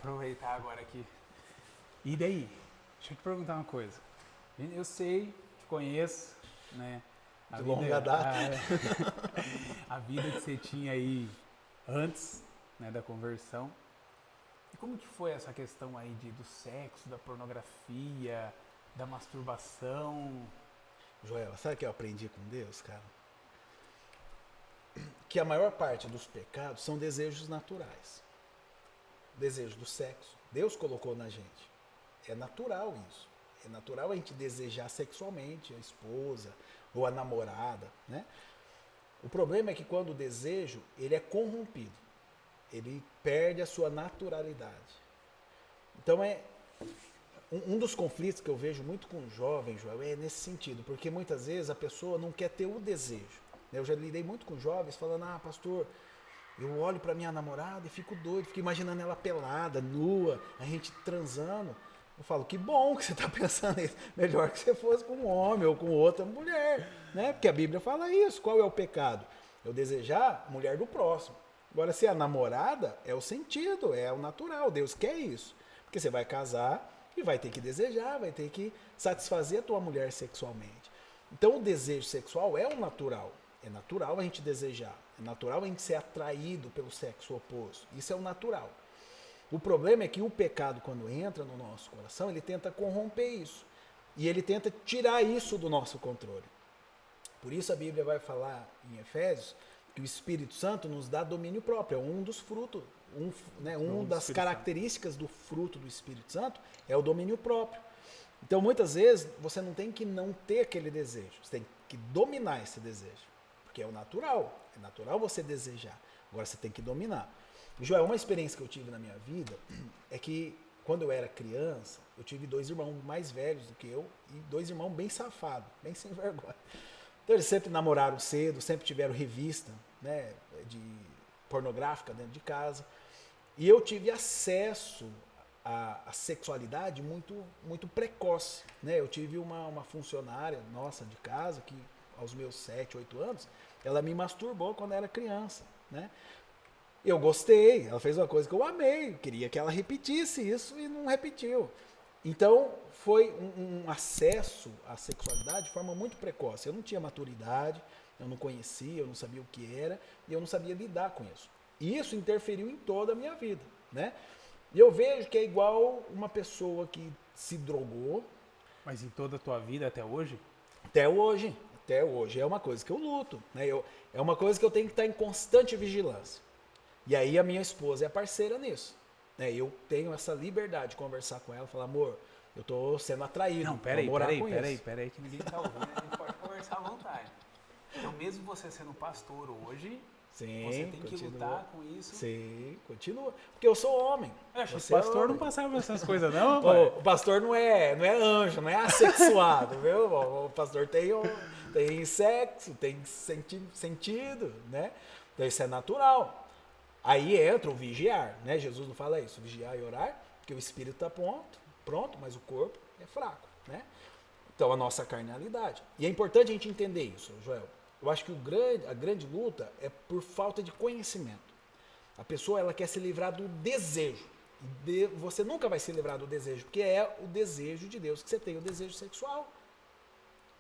aproveitar agora aqui. E daí? Deixa eu te perguntar uma coisa. Eu sei, te conheço, né? De longa data. A vida que você tinha aí antes, né, da conversão. E como que foi essa questão aí do sexo, da pornografia, da masturbação? Joel, sabe o que eu aprendi com Deus, cara? Que a maior parte dos pecados são desejos naturais. Desejo do sexo. Deus colocou na gente. É natural isso. É natural a gente desejar sexualmente a esposa ou a namorada, né? O problema é que quando o desejo, ele é corrompido. Ele perde a sua naturalidade. Então um dos conflitos que eu vejo muito com jovens, Joel, é nesse sentido, porque muitas vezes a pessoa não quer ter o desejo. Eu já lidei muito com jovens falando, pastor, eu olho para minha namorada e fico doido, fico imaginando ela pelada, nua, a gente transando. Eu falo, que bom que você está pensando isso. Melhor que você fosse com um homem ou com outra mulher, né? Porque a Bíblia fala isso. Qual é o pecado? Eu desejar a mulher do próximo. Agora, se é a namorada, é o sentido, é o natural. Deus quer isso. Porque você vai casar e vai ter que desejar, vai ter que satisfazer a tua mulher sexualmente. Então, o desejo sexual é o natural. É natural a gente desejar. É natural a gente ser atraído pelo sexo oposto. Isso é o natural. O problema é que o pecado, quando entra no nosso coração, ele tenta corromper isso. E ele tenta tirar isso do nosso controle. Por isso a Bíblia vai falar em Efésios que o Espírito Santo nos dá domínio próprio. É um dos frutos, uma das características do fruto do Espírito Santo é o domínio próprio. Então, muitas vezes, você não tem que não ter aquele desejo. Você tem que dominar esse desejo. Porque é o natural. É natural você desejar. Agora você tem que dominar. Joel, uma experiência que eu tive na minha vida é que quando eu era criança, eu tive 2 irmãos mais velhos do que eu e 2 irmãos bem safados, bem sem vergonha. Então eles sempre namoraram cedo, sempre tiveram revista, né, de pornográfica dentro de casa. E eu tive acesso à sexualidade muito, muito precoce. Né? Eu tive uma funcionária nossa de casa que aos meus 7, 8 anos, ela me masturbou quando era criança, né? Eu gostei, ela fez uma coisa que eu amei, queria que ela repetisse isso e não repetiu. Então, foi um acesso à sexualidade de forma muito precoce. Eu não tinha maturidade, eu não conhecia, eu não sabia o que era e eu não sabia lidar com isso. E isso interferiu em toda a minha vida, né? E eu vejo que é igual uma pessoa que se drogou. Mas em toda a tua vida até hoje? Até hoje. É uma coisa que eu luto, né? É uma coisa que eu tenho que estar em constante vigilância. E aí a minha esposa é parceira nisso. Né? Eu tenho essa liberdade de conversar com ela, falar, amor, eu tô sendo atraído. Não, peraí, que ninguém tá ouvindo, a gente pode conversar à vontade. Então, mesmo você sendo pastor hoje, sim, você tem que lutar com isso. Sim, continua. Porque eu sou homem. O pastor não passava essas coisas, não, pai. O pastor não é anjo, não é assexuado, viu? O pastor tem sexo, tem sentido, né? Então isso é natural. Aí entra o vigiar, né? Jesus não fala isso, vigiar e orar, porque o espírito está pronto, mas o corpo é fraco, né? Então a nossa carnalidade. E é importante a gente entender isso, Joel. Eu acho que a grande luta é por falta de conhecimento. A pessoa ela quer se livrar do desejo. Você nunca vai se livrar do desejo, porque é o desejo de Deus que você tem, o desejo sexual.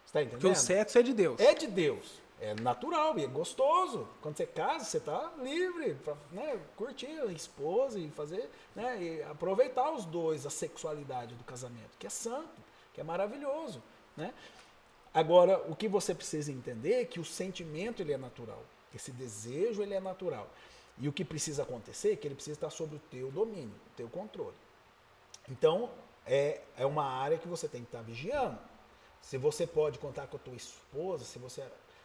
Você está entendendo? Porque o sexo é de Deus. É de Deus. É natural e é gostoso. Quando você casa, você está livre para, né, curtir a esposa e fazer, né, e aproveitar os dois, a sexualidade do casamento, que é santo, que é maravilhoso, né? Agora, o que você precisa entender é que o sentimento ele é natural. Esse desejo ele é natural. E o que precisa acontecer é que ele precisa estar sob o teu domínio, o teu controle. Então, é uma área que você tem que estar vigiando. Se você pode contar com a tua esposa, se você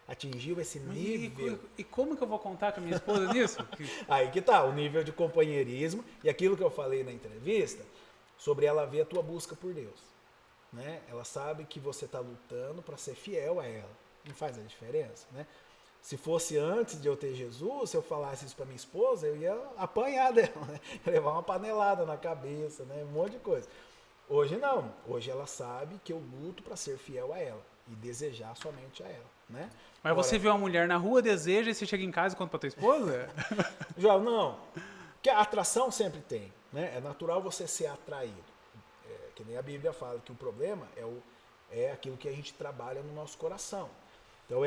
atingiu esse nível... E como que eu vou contar com a minha esposa nisso? Aí que tá, o nível de companheirismo e aquilo que eu falei na entrevista, sobre ela ver a tua busca por Deus. Né? Ela sabe que você está lutando para ser fiel a ela. Não faz a diferença, né? Se fosse antes de eu ter Jesus, se eu falasse isso para minha esposa, eu ia apanhar dela, né? Levar uma panelada na cabeça, né? Um monte de coisa. Hoje não. Hoje ela sabe que eu luto para ser fiel a ela e desejar somente a ela, né? Mas você vê uma mulher na rua, deseja, e você chega em casa e conta pra tua esposa? João, não. Porque a atração sempre tem, né? É natural você ser atraído. Que nem a Bíblia fala que o problema é aquilo que a gente trabalha no nosso coração. Então,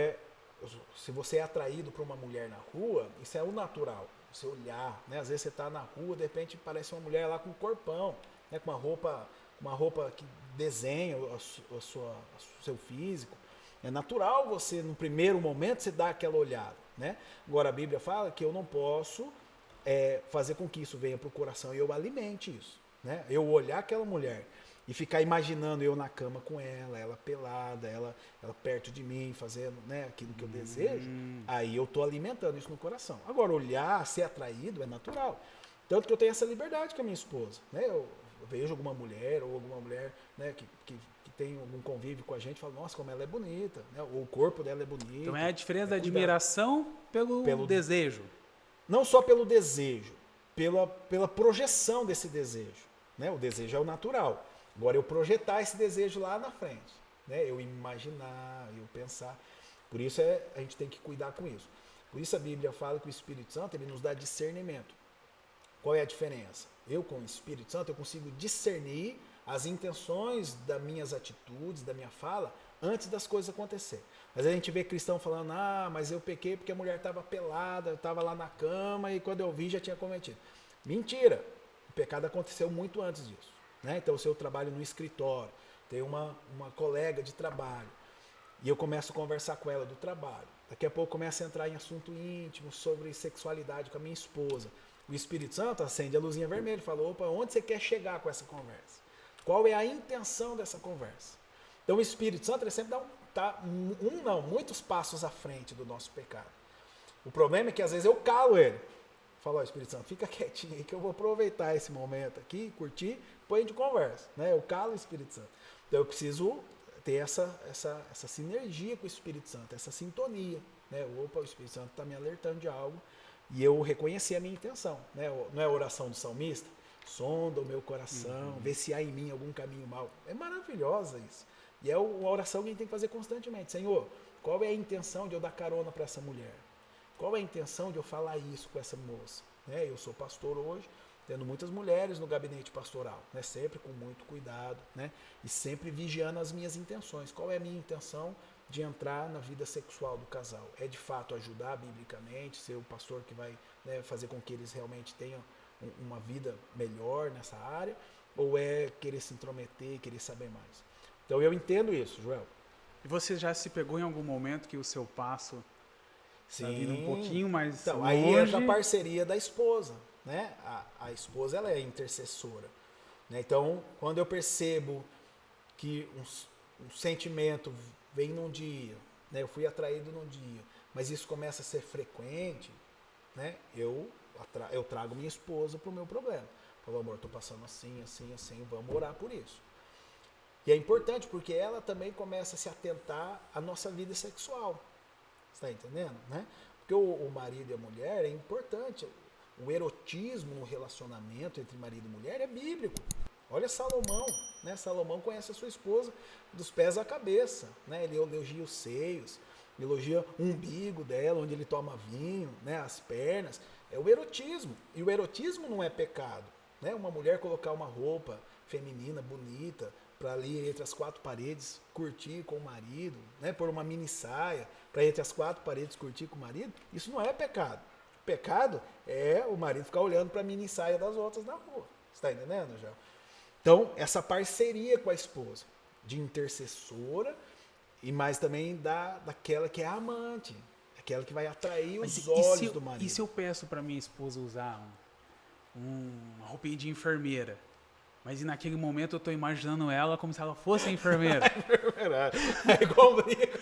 se você é atraído por uma mulher na rua, isso é o natural. Você olhar, né? Às vezes você está na rua, de repente parece uma mulher lá com um corpão, né? Com uma roupa que desenha o seu físico. É natural você, no primeiro momento, você dar aquela olhada, né? Agora, a Bíblia fala que eu não posso fazer com que isso venha para o coração e eu alimente isso, né? Eu olhar aquela mulher e ficar imaginando eu na cama com ela pelada, ela perto de mim, fazendo, né, aquilo que eu desejo, aí eu estou alimentando isso no coração. Agora, olhar, ser atraído é natural. Tanto que eu tenho essa liberdade com a minha esposa, né? Eu vejo alguma mulher, né, que tem algum convívio com a gente, falo, nossa, como ela é bonita, né? Ou o corpo dela é bonito. Então é a diferença da admiração pelo desejo. Não só pelo desejo, pela projeção desse desejo, né? O desejo é o natural. Agora, eu projetar esse desejo lá na frente, né? Eu imaginar, eu pensar. Por isso a gente tem que cuidar com isso. Por isso a Bíblia fala que o Espírito Santo ele nos dá discernimento. Qual é a diferença? Eu, com o Espírito Santo, eu consigo discernir as intenções das minhas atitudes, da minha fala, antes das coisas acontecerem. Mas a gente vê cristão falando, mas eu pequei porque a mulher estava pelada, eu estava lá na cama e quando eu vi já tinha cometido. Mentira! O pecado aconteceu muito antes disso. Né? Então, se eu trabalho no escritório, tenho uma colega de trabalho, e eu começo a conversar com ela do trabalho, daqui a pouco começa a entrar em assunto íntimo, sobre sexualidade com a minha esposa. O Espírito Santo acende a luzinha vermelha e fala, opa, onde você quer chegar com essa conversa? Qual é a intenção dessa conversa? Então, o Espírito Santo ele sempre dá muitos passos à frente do nosso pecado. O problema é que às vezes eu calo ele. Falo, Espírito Santo, fica quietinho aí que eu vou aproveitar esse momento aqui, curtir, depois a gente conversa, né? Eu calo o Espírito Santo. Então eu preciso ter essa sinergia com o Espírito Santo, essa sintonia, né? Opa, o Espírito Santo está me alertando de algo e eu reconheci a minha intenção, né? Não é a oração do salmista? Sonda o meu coração, vê se há em mim algum caminho mau. É maravilhosa isso. E é uma oração que a gente tem que fazer constantemente. Senhor, qual é a intenção de eu dar carona para essa mulher? Qual é a intenção de eu falar isso com essa moça? Né? Eu sou pastor hoje, tendo muitas mulheres no gabinete pastoral, né? Sempre com muito cuidado, né? E sempre vigiando as minhas intenções. Qual é a minha intenção de entrar na vida sexual do casal? É de fato ajudar biblicamente, ser o pastor que vai, né, fazer com que eles realmente tenham uma vida melhor nessa área? Ou é querer se intrometer, querer saber mais? Então eu entendo isso, Joel. E você já se pegou em algum momento que o seu passo está vindo um Sim. pouquinho mais Então, longe? aí entra a parceria da esposa, né? A esposa, ela é intercessora, né? Então, quando eu percebo que um sentimento vem num dia, né? Eu fui atraído num dia, mas isso começa a ser frequente, né? Eu trago minha esposa para o meu problema. Falo, amor, estou passando assim, assim, assim, vamos orar por isso. E é importante porque ela também começa a se atentar à nossa vida sexual. Está entendendo? Né? Porque o marido e a mulher é importante. O erotismo no relacionamento entre marido e mulher é bíblico. Olha Salomão, né? Salomão conhece a sua esposa dos pés à cabeça, né? Ele elogia os seios, elogia o umbigo dela, onde ele toma vinho, né? As pernas. É o erotismo. E o erotismo não é pecado, né? Uma mulher colocar uma roupa feminina, bonita, para ali entre as quatro paredes curtir com o marido, né? Pôr uma mini saia para entre as quatro paredes curtir com o marido, isso não é pecado. O pecado é o marido ficar olhando para a mini saia das outras na rua. Está entendendo, já? Então, essa parceria com a esposa, de intercessora, e mais também daquela que é a amante, aquela que vai atrair os olhos do marido. E se eu peço para minha esposa usar uma roupinha de enfermeira? Mas naquele momento eu estou imaginando ela como se ela fosse a enfermeira. Aí complica.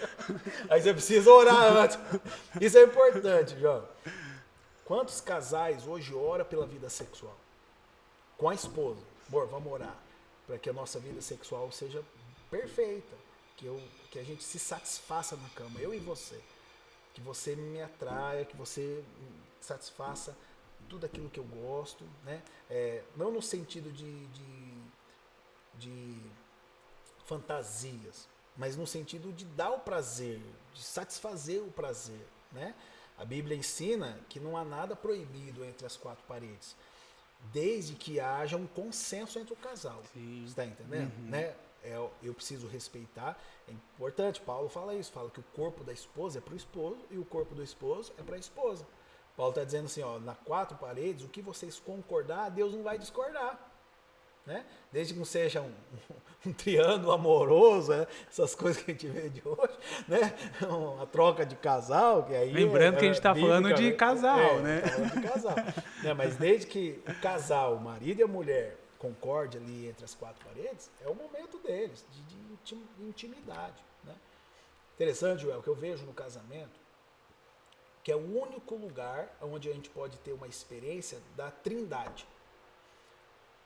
Aí você precisa orar antes. Isso é importante, João. Quantos casais hoje oram pela vida sexual? Com a esposa. Amor, vamos orar. Para que a nossa vida sexual seja perfeita. Que a gente se satisfaça na cama, eu e você. Que você me atraia, que você satisfaça tudo aquilo que eu gosto, né? Não no sentido de fantasias, mas no sentido de dar o prazer, de satisfazer o prazer, né? A Bíblia ensina que não há nada proibido entre as quatro paredes, desde que haja um consenso entre o casal. Sim. Você está entendendo? Né? Eu preciso respeitar. É importante, Paulo fala isso, fala que o corpo da esposa é para o esposo e o corpo do esposo é para a esposa. Paulo está dizendo assim, ó, nas quatro paredes, o que vocês concordar, Deus não vai discordar. Né? Desde que não seja um triângulo amoroso, né? Essas coisas que a gente vê de hoje, né? Uma troca de casal, que aí Lembrando que a gente está falando de casal, né? Tá falando de casal. Né? Mas desde que o casal, o marido e a mulher, concorde ali entre as quatro paredes, é o momento deles, de intimidade. Né? Interessante, Joel, que eu vejo no casamento, que é o único lugar onde a gente pode ter uma experiência da trindade.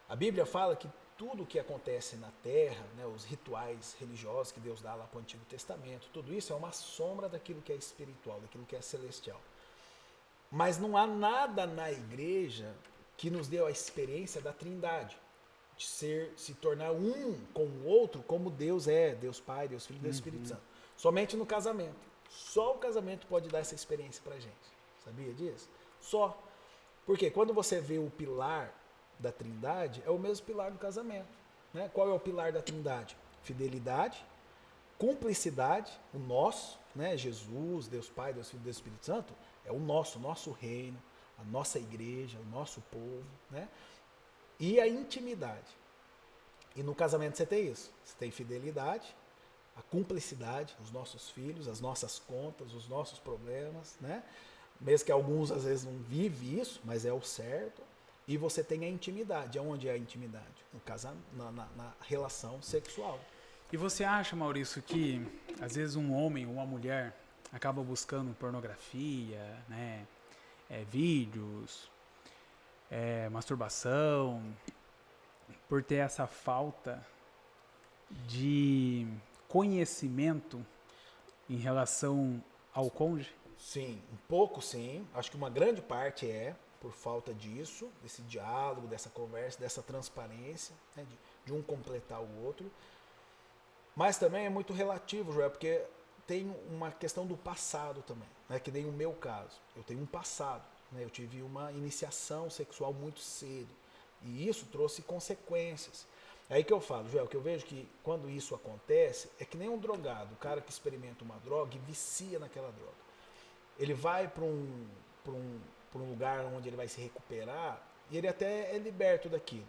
A Bíblia fala que tudo o que acontece na terra, né, os rituais religiosos que Deus dá lá para o Antigo Testamento, tudo isso é uma sombra daquilo que é espiritual, daquilo que é celestial. Mas não há nada na igreja que nos dê a experiência da trindade, de se tornar um com o outro como Deus é, Deus Pai, Deus Filho e Deus Espírito Santo. Somente no casamento. Só o casamento pode dar essa experiência para a gente. Sabia disso? Só. Porque quando você vê o pilar da trindade, é o mesmo pilar do casamento. Né? Qual é o pilar da trindade? Fidelidade, cumplicidade, o nosso, né? Jesus, Deus Pai, Deus Filho e Deus Espírito Santo, é o nosso reino, a nossa igreja, o nosso povo, né? E a intimidade. E no casamento você tem isso. Você tem fidelidade, a cumplicidade, os nossos filhos, as nossas contas, os nossos problemas, né? Mesmo que alguns às vezes não vivem isso, mas é o certo. E você tem a intimidade. Aonde é a intimidade? No casamento, na relação sexual. E você acha, Maurício, que às vezes um homem ou uma mulher acaba buscando pornografia, né? Vídeos, masturbação, por ter essa falta de conhecimento em relação ao cônjuge? Sim, um pouco sim. Acho que uma grande parte é por falta disso, desse diálogo, dessa conversa, dessa transparência, né, de um completar o outro. Mas também é muito relativo, Joel, porque tem uma questão do passado também, né, que nem o meu caso. Eu tenho um passado, né, eu tive uma iniciação sexual muito cedo e isso trouxe consequências. É aí que eu falo, Joel, que eu vejo que quando isso acontece, é que nem um drogado, o cara que experimenta uma droga e vicia naquela droga. Ele vai para um lugar onde ele vai se recuperar e ele até é liberto daquilo.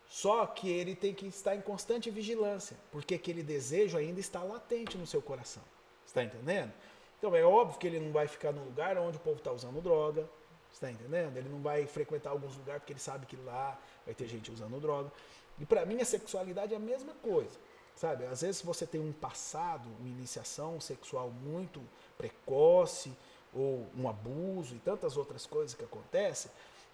Só que ele tem que estar em constante vigilância, porque aquele desejo ainda está latente no seu coração. Está entendendo? Então é óbvio que ele não vai ficar num lugar onde o povo está usando droga. Está entendendo? Ele não vai frequentar alguns lugares porque ele sabe que lá vai ter gente usando droga. E para mim a sexualidade é a mesma coisa. Sabe? Às vezes você tem um passado, uma iniciação sexual muito precoce, ou um abuso e tantas outras coisas que acontecem,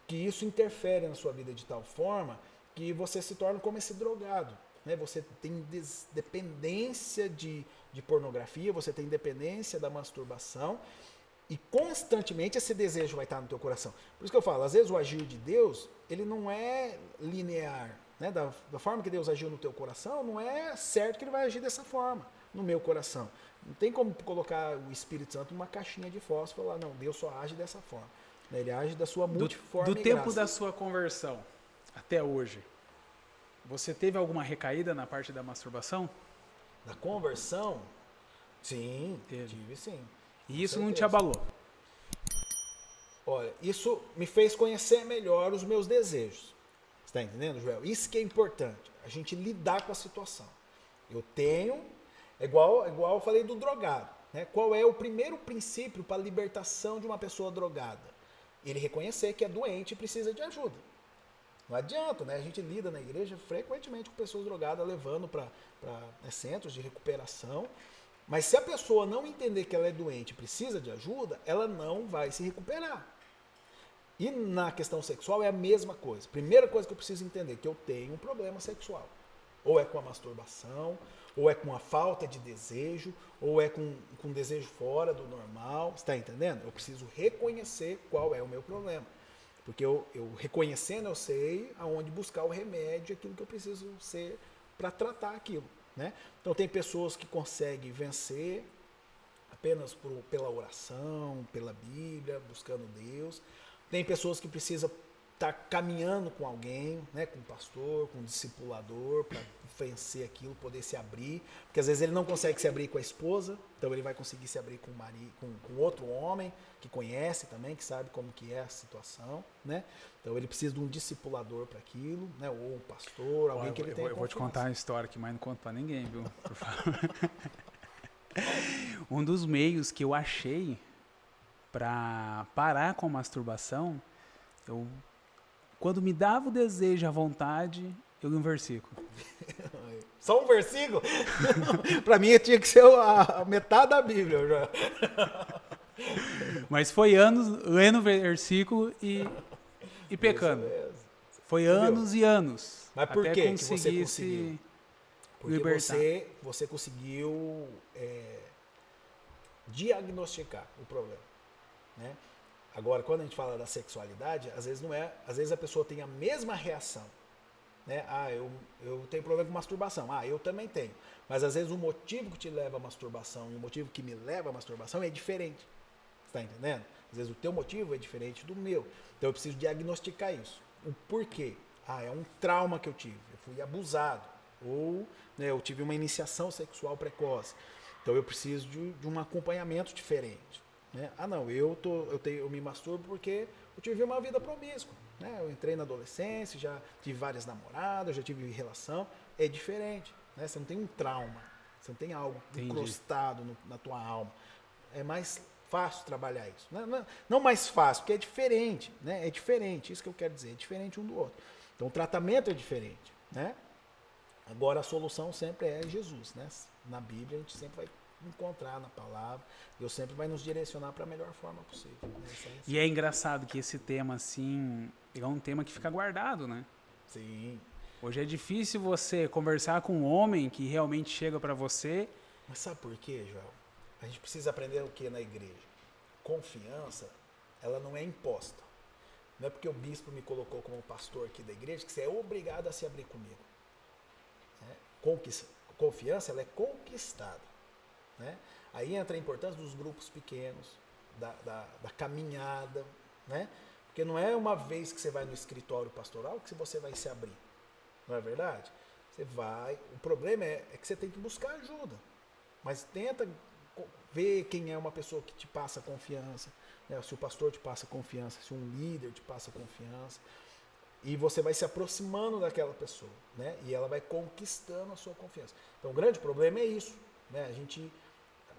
que isso interfere na sua vida de tal forma que você se torna como esse drogado. Né? Você tem dependência de pornografia, você tem dependência da masturbação e constantemente esse desejo vai estar no teu coração. Por isso que eu falo, às vezes o agir de Deus, ele não é linear. Né? Da forma que Deus agiu no teu coração, não é certo que ele vai agir dessa forma no meu coração. Não tem como colocar o Espírito Santo numa caixinha de fósforo e falar, não, Deus só age dessa forma. Ele age da sua multiforme Do tempo graça. da sua conversão até hoje, você teve alguma recaída na parte da masturbação? Da conversão? Sim, Teve. tive sim. E isso certeza. não te abalou? Olha, isso me fez conhecer melhor os meus desejos. Você está entendendo, Joel? Isso que é importante, a gente lidar com a situação. Eu tenho... É igual eu falei do drogado. Né? Qual é o primeiro princípio para a libertação de uma pessoa drogada? Ele reconhecer que é doente e precisa de ajuda. Não adianta, né? A gente lida na igreja frequentemente com pessoas drogadas, levando para centros de recuperação. Mas se a pessoa não entender que ela é doente e precisa de ajuda, ela não vai se recuperar. E na questão sexual é a mesma coisa. Primeira coisa que eu preciso entender, que eu tenho um problema sexual. Ou é com a masturbação, ou é com a falta de desejo, ou é com desejo fora do normal. Você está entendendo? Eu preciso reconhecer qual é o meu problema. Porque eu reconhecendo, eu sei aonde buscar o remédio, aquilo que eu preciso ser para tratar aquilo. Né? Então tem pessoas que conseguem vencer apenas pela oração, pela Bíblia, buscando Deus. Tem pessoas que precisam estar caminhando com alguém, né, com um pastor, com um discipulador, para vencer aquilo, poder se abrir. Porque às vezes ele não consegue se abrir com a esposa, então ele vai conseguir se abrir com o marido, com outro homem que conhece também, que sabe como que é a situação, né? Então ele precisa de um discipulador para aquilo, né? Ou um pastor, alguém que ele tenha confiança. Eu vou te contar uma história aqui, mas não conto para ninguém, viu? Por favor. Um dos meios que eu achei para parar com a masturbação, quando me dava o desejo, a vontade, eu li um versículo. Só um versículo? Para mim tinha que ser a metade da Bíblia já. Mas foi anos lendo o versículo e pecando. Foi anos e anos. Mas por até que você conseguiu? Porque libertar. você conseguiu diagnosticar o problema, né? Agora, quando a gente fala da sexualidade, às vezes a pessoa tem a mesma reação, né? Eu tenho problema com masturbação. Eu também tenho. Mas às vezes o motivo que te leva à masturbação e o motivo que me leva à masturbação é diferente. Você está entendendo? Às vezes o teu motivo é diferente do meu. Então eu preciso diagnosticar isso. O porquê? É um trauma que eu tive. Eu fui abusado. Ou, né, eu tive uma iniciação sexual precoce. Então eu preciso de um acompanhamento diferente, né? Eu me masturbo porque eu tive uma vida promíscua, né? Eu entrei na adolescência, já tive várias namoradas, já tive relação. É diferente, né? Você não tem um trauma, você não tem algo encrostado na tua alma. É mais fácil trabalhar isso. Não mais fácil, porque é diferente, né? É diferente, isso que eu quero dizer, é diferente um do outro. Então o tratamento é diferente, né? Agora a solução sempre é Jesus, né? Na Bíblia a gente sempre vai encontrar na palavra, Deus sempre vai nos direcionar para a melhor forma possível. Né? E é engraçado que esse tema, assim, é um tema que fica guardado, né? Sim. Hoje é difícil você conversar com um homem que realmente chega para você. Mas sabe por quê, Joel? A gente precisa aprender o que na igreja? Confiança, ela não é imposta. Não é porque o bispo me colocou como pastor aqui da igreja que você é obrigado a se abrir comigo. Confiança, ela é conquistada, né? Aí entra a importância dos grupos pequenos, da caminhada, né? Porque não é uma vez que você vai no escritório pastoral que você vai se abrir, não é verdade? Você vai, o problema é que você tem que buscar ajuda, mas tenta ver quem é uma pessoa que te passa confiança, né? Se o pastor te passa confiança, se um líder te passa confiança. E você vai se aproximando daquela pessoa, né? E ela vai conquistando a sua confiança. Então o grande problema é isso, né?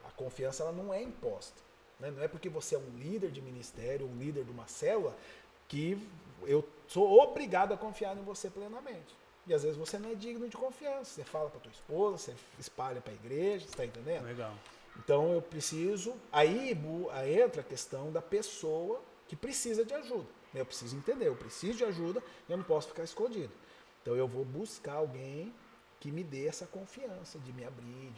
A confiança ela não é imposta, né? Não é porque você é um líder de ministério, um líder de uma célula, que eu sou obrigado a confiar em você plenamente. E às vezes você não é digno de confiança. Você fala para tua esposa, você espalha para a igreja, você está entendendo? Legal. Então eu preciso, aí entra a questão da pessoa que precisa de ajuda. Eu preciso entender, eu preciso de ajuda, eu não posso ficar escondido. Então eu vou buscar alguém que me dê essa confiança de me abrir,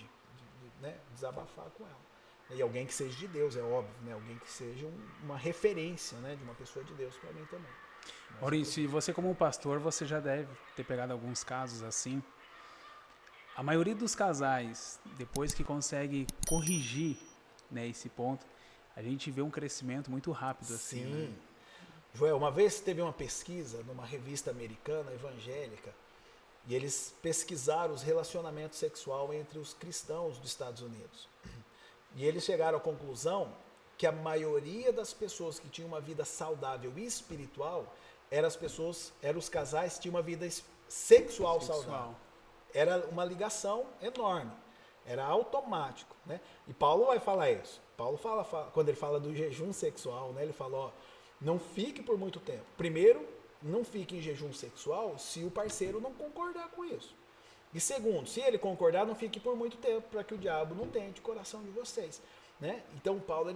né, desabafar com ela. E alguém que seja de Deus, é óbvio, né? Alguém que seja uma referência, né, de uma pessoa de Deus para mim também. Maurício, e você como pastor, você já deve ter pegado alguns casos assim. A maioria dos casais, depois que consegue corrigir, né, esse ponto, a gente vê um crescimento muito rápido assim. Sim. Né? Joel, uma vez teve uma pesquisa numa revista americana evangélica e eles pesquisaram os relacionamentos sexuais entre os cristãos dos Estados Unidos. E eles chegaram à conclusão que a maioria das pessoas que tinham uma vida saudável e espiritual eram os casais que tinham uma vida sexual saudável. Era uma ligação enorme, era automático, né? E Paulo vai falar isso. Paulo fala quando ele fala do jejum sexual, né? Ele fala, não fique por muito tempo. Primeiro, não fique em jejum sexual se o parceiro não concordar com isso. E segundo, se ele concordar, não fique por muito tempo, para que o diabo não tente o coração de vocês, né? Então Paulo,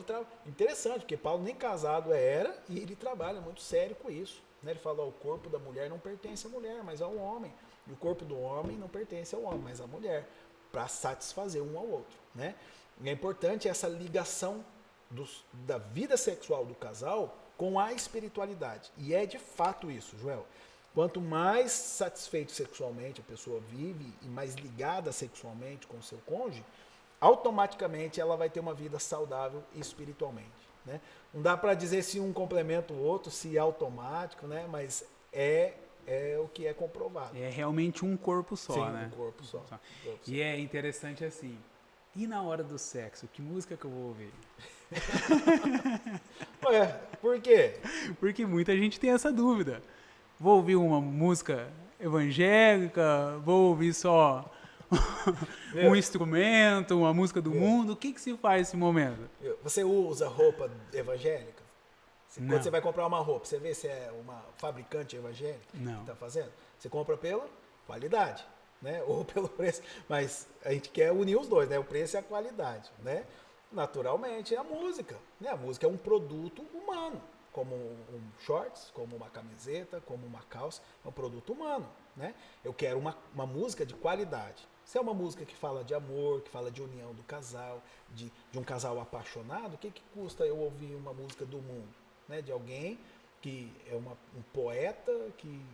interessante, porque Paulo nem casado era e ele trabalha muito sério com isso, né? Ele fala, o corpo da mulher não pertence à mulher, mas ao homem. E o corpo do homem não pertence ao homem, mas à mulher, para satisfazer um ao outro, né? E é importante essa ligação da vida sexual do casal com a espiritualidade. E é de fato isso, Joel. Quanto mais satisfeito sexualmente a pessoa vive e mais ligada sexualmente com o seu cônjuge, automaticamente ela vai ter uma vida saudável espiritualmente, né? Não dá para dizer se um complementa o outro, se é automático, né? Mas é o que é comprovado. É realmente um corpo só, Sim, né? um corpo só. E é interessante assim. E na hora do sexo, que música que eu vou ouvir? Ué, por quê? Porque muita gente tem essa dúvida. Vou ouvir uma música evangélica? Vou ouvir só um instrumento, uma música do mundo? O que se faz nesse momento? Você usa roupa evangélica? Não. Quando você vai comprar uma roupa, você vê se é uma fabricante evangélica Não. que está fazendo? Você compra pela qualidade, né? Ou pelo preço. Mas a gente quer unir os dois, né? O preço e a qualidade, né? Naturalmente, é a música, né? A música é um produto humano, como um shorts, como uma camiseta, como uma calça, é um produto humano, né? Eu quero uma música de qualidade. Se é uma música que fala de amor, que fala de união do casal, de um casal apaixonado, o que custa eu ouvir uma música do mundo? Né? De alguém que é um poeta que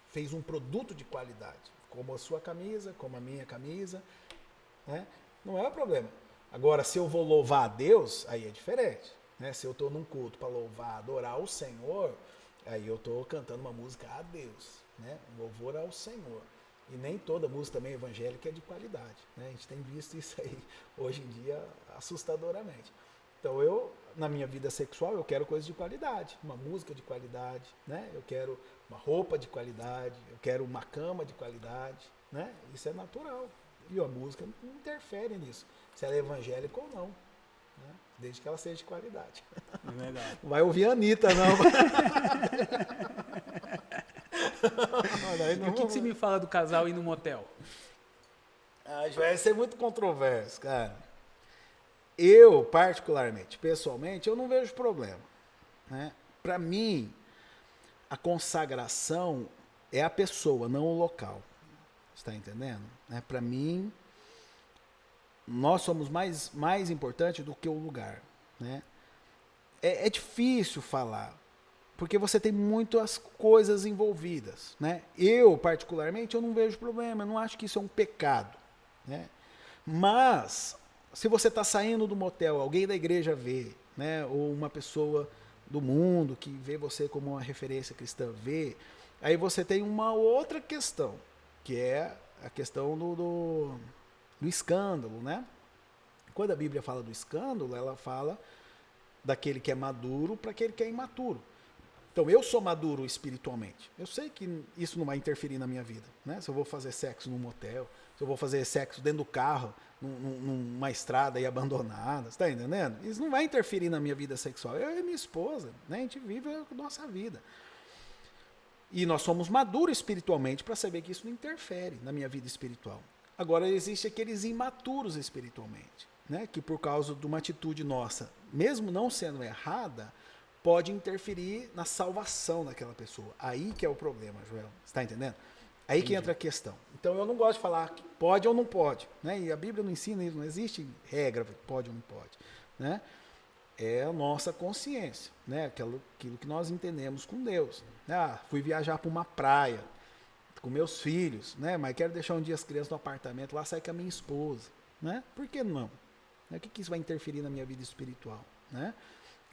fez um produto de qualidade, como a sua camisa, como a minha camisa, né? Não é o problema. Agora, se eu vou louvar a Deus, aí é diferente, né? Se eu estou num culto para louvar, adorar o Senhor, aí eu estou cantando uma música a Deus, né? Um louvor ao Senhor. E nem toda música também evangélica é de qualidade, né? A gente tem visto isso aí hoje em dia assustadoramente. Então eu, na minha vida sexual, eu quero coisas de qualidade, uma música de qualidade, né? Eu quero uma roupa de qualidade, eu quero uma cama de qualidade, né? Isso é natural. E a música não interfere nisso, se ela é evangélica ou não, né? Desde que ela seja de qualidade. Verdade. Não vai ouvir a Anitta, não. E o que você me fala do casal ir no motel? Ah, vai ser muito controverso, cara. Eu, particularmente, pessoalmente, eu não vejo problema, né? Para mim, a consagração é a pessoa, não o local. Está entendendo? Para mim, nós somos mais importantes do que o lugar, né? É difícil falar, porque você tem muitas coisas envolvidas, né? Eu, particularmente, eu não vejo problema, eu não acho que isso é um pecado, né? Mas, se você está saindo do motel, alguém da igreja vê, né? Ou uma pessoa do mundo que vê você como uma referência cristã vê, aí você tem uma outra questão, que é a questão do escândalo, né? Quando a Bíblia fala do escândalo, ela fala daquele que é maduro para aquele que é imaturo. Então, eu sou maduro espiritualmente. Eu sei que isso não vai interferir na minha vida, né? Se eu vou fazer sexo num motel, se eu vou fazer sexo dentro do carro, numa estrada aí abandonada, você tá entendendo? Isso não vai interferir na minha vida sexual. Eu e minha esposa, né? A gente vive a nossa vida. E nós somos maduros espiritualmente para saber que isso não interfere na minha vida espiritual. Agora, existem aqueles imaturos espiritualmente, né? Que por causa de uma atitude nossa, mesmo não sendo errada, pode interferir na salvação daquela pessoa. Aí que é o problema, Joel. Você está entendendo? Aí que entra a questão. Então, eu não gosto de falar que pode ou não pode, né? E a Bíblia não ensina isso, não existe regra, pode ou não pode, né? É a nossa consciência, né? Aquilo que nós entendemos com Deus. Ah, fui viajar para uma praia com meus filhos, né? Mas quero deixar um dia as crianças no apartamento, lá sai com a minha esposa, né? Por que não? O que isso vai interferir na minha vida espiritual, né?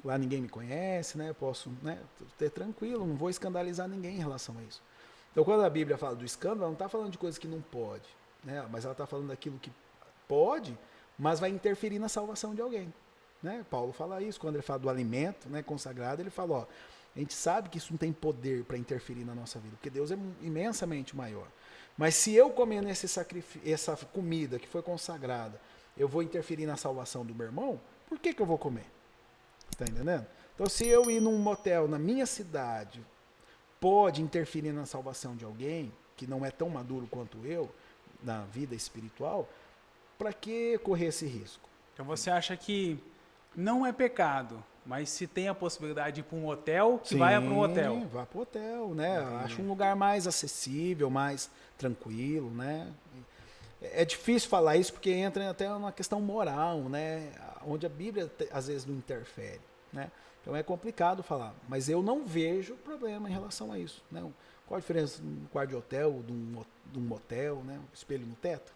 Lá ninguém me conhece, né? Eu posso, né, ter tranquilo, não vou escandalizar ninguém em relação a isso. Então, quando a Bíblia fala do escândalo, ela não está falando de coisas que não pode, né? Mas ela está falando daquilo que pode, mas vai interferir na salvação de alguém. Né? Paulo fala isso, quando ele fala do alimento, né, consagrado, ele fala, ó, a gente sabe que isso não tem poder para interferir na nossa vida, porque Deus é imensamente maior. Mas se eu comer essa comida que foi consagrada, eu vou interferir na salvação do meu irmão, por que eu vou comer? Está entendendo? Então, se eu ir num motel na minha cidade, pode interferir na salvação de alguém que não é tão maduro quanto eu, na vida espiritual, para que correr esse risco? Então você acha que não é pecado, mas se tem a possibilidade de ir para um hotel, que vai para um hotel. Vá para o hotel, né? Acho um lugar mais acessível, mais tranquilo, né? É difícil falar isso porque entra até uma questão moral, né? Onde a Bíblia às vezes não interfere, né? Então é complicado falar, mas eu não vejo problema em relação a isso, né? Qual a diferença de um quarto de hotel, de um motel, né? Um espelho no teto,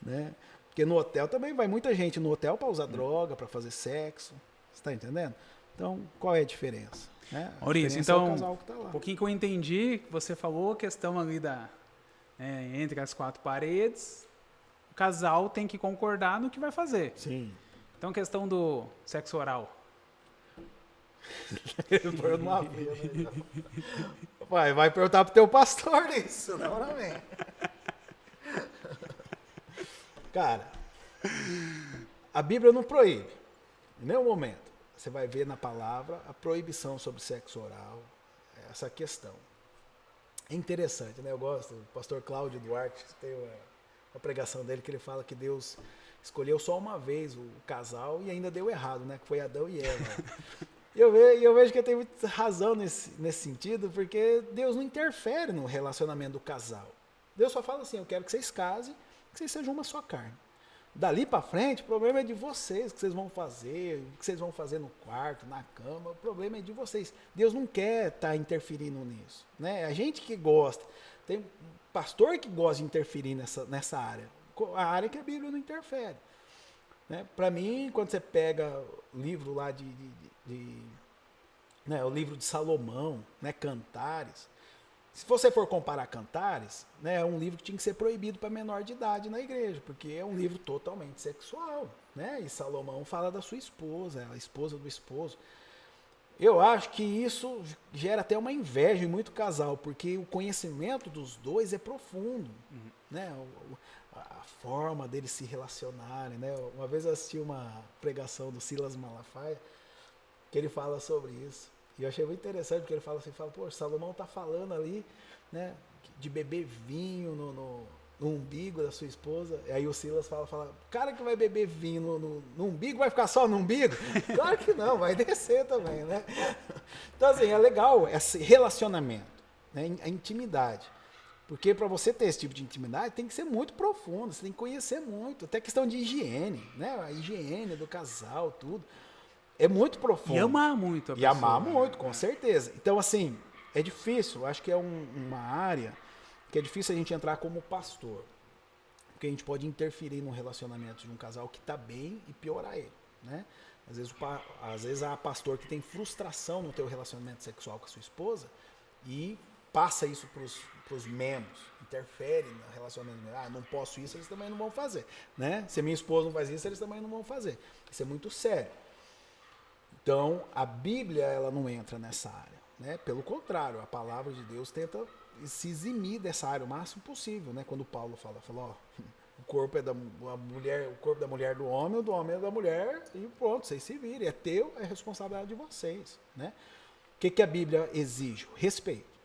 né? Porque no hotel também vai muita gente no hotel para usar droga, para fazer sexo. Você está entendendo? Então, qual é a diferença? Né? Maurício, diferença é o então, casal que tá lá. um pouquinho que eu entendi, você falou a questão ali entre as quatro paredes, o casal tem que concordar no que vai fazer. Sim. Então, questão do sexo oral. Vai perguntar pro teu pastor isso, não, amém. Cara, a Bíblia não proíbe, em nenhum momento. Você vai ver na palavra a proibição sobre sexo oral, essa questão. É interessante, né? Eu gosto, o pastor Cláudio Duarte tem uma pregação dele que ele fala que Deus escolheu só uma vez o casal e ainda deu errado, né? Que foi Adão e Eva. E eu vejo que ele tem muita razão nesse sentido, porque Deus não interfere no relacionamento do casal. Deus só fala assim, eu quero que vocês casem, que vocês sejam uma só carne. Dali para frente, o problema é de vocês, o que vocês vão fazer, o que vocês vão fazer no quarto, na cama, o problema é de vocês. Deus não quer estar interferindo nisso. Né? A gente que gosta, tem pastor que gosta de interferir nessa área, a área que a Bíblia não interfere. Né? Para mim, quando você pega o livro lá né, o livro de Salomão, né, Cantares, se você for comparar Cantares, né, é um livro que tinha que ser proibido para menor de idade na igreja, porque é um livro totalmente sexual. Né? E Salomão fala da sua esposa, a esposa do esposo. Eu acho que isso gera até uma inveja em muito casal, porque o conhecimento dos dois é profundo. Né? A forma deles se relacionarem. Né? Uma vez eu assisti uma pregação do Silas Malafaia, que ele fala sobre isso. E eu achei muito interessante, porque ele fala assim, pô, Salomão está falando ali, né, de beber vinho no umbigo da sua esposa. E aí o Silas fala, o cara que vai beber vinho no umbigo vai ficar só no umbigo? Claro que não, vai descer também, né? Então, assim, é legal esse relacionamento, né, a intimidade. Porque para você ter esse tipo de intimidade, tem que ser muito profundo, você tem que conhecer muito, até questão de higiene, né? A higiene do casal, tudo. É muito profundo. E amar muito a pessoa. E amar muito, com certeza. Então, assim, é difícil, acho que é uma área que é difícil a gente entrar como pastor. Porque a gente pode interferir no relacionamento de um casal que está bem e piorar ele, né? Às vezes há pastor que tem frustração no teu relacionamento sexual com a sua esposa e passa isso para os membros, interfere no relacionamento. Não posso isso, eles também não vão fazer. Né? Se minha esposa não faz isso, eles também não vão fazer. Isso é muito sério. Então, a Bíblia ela não entra nessa área. Né? Pelo contrário, a palavra de Deus tenta se eximir dessa área o máximo possível. Né? Quando Paulo fala, o corpo é da mulher, o corpo da mulher do homem, o do homem é da mulher, e pronto, vocês se virem. É teu, é responsabilidade de vocês. Né? O que a Bíblia exige? Respeito.